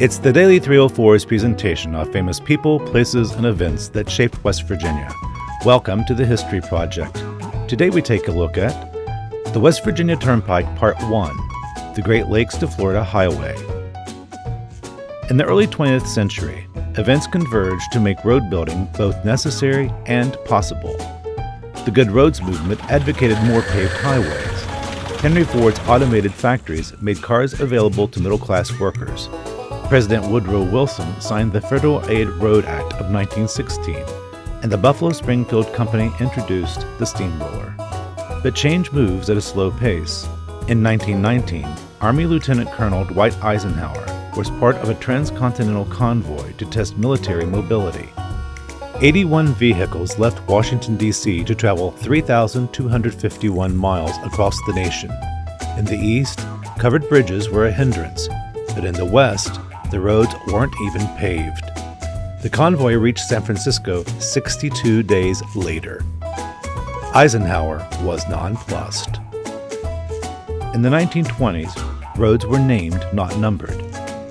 It's the Daily 304's presentation of famous people, places, and events that shaped West Virginia. Welcome to the History Project. Today we take a look at the West Virginia Turnpike Part 1, the Great Lakes to Florida Highway. In the early 20th century, events converged to make road building both necessary and possible. The Good Roads movement advocated more paved highways. Henry Ford's automated factories made cars available to middle-class workers. President Woodrow Wilson signed the Federal Aid Road Act of 1916, and the Buffalo Springfield Company introduced the steamroller. But change moves at a slow pace. In 1919, Army Lieutenant Colonel Dwight Eisenhower was part of a transcontinental convoy to test military mobility. 81 vehicles left Washington, D.C. to travel 3,251 miles across the nation. In the east, covered bridges were a hindrance, but in the west, the roads weren't even paved. The convoy reached San Francisco 62 days later. Eisenhower was nonplussed. In the 1920s, roads were named, not numbered,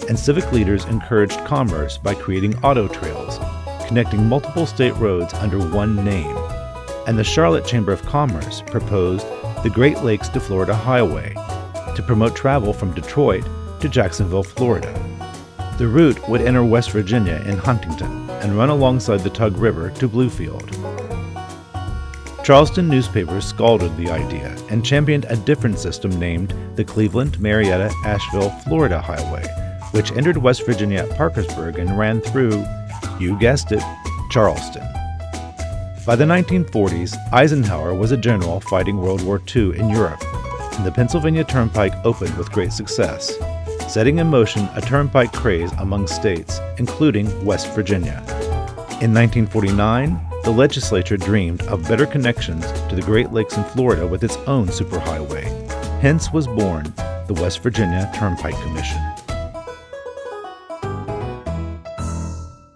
and civic leaders encouraged commerce by creating auto trails, connecting multiple state roads under one name. And the Charlotte Chamber of Commerce proposed the Great Lakes to Florida Highway to promote travel from Detroit to Jacksonville, Florida. The route would enter West Virginia in Huntington and run alongside the Tug River to Bluefield. Charleston newspapers scalded the idea and championed a different system named the Cleveland, Marietta, Asheville, Florida Highway, which entered West Virginia at Parkersburg and ran through, you guessed it, Charleston. By the 1940s, Eisenhower was a general fighting World War II in Europe, and the Pennsylvania Turnpike opened with great success, setting in motion a turnpike craze among states, including West Virginia. In 1949, the legislature dreamed of better connections to the Great Lakes in Florida with its own superhighway. Hence was born the West Virginia Turnpike Commission.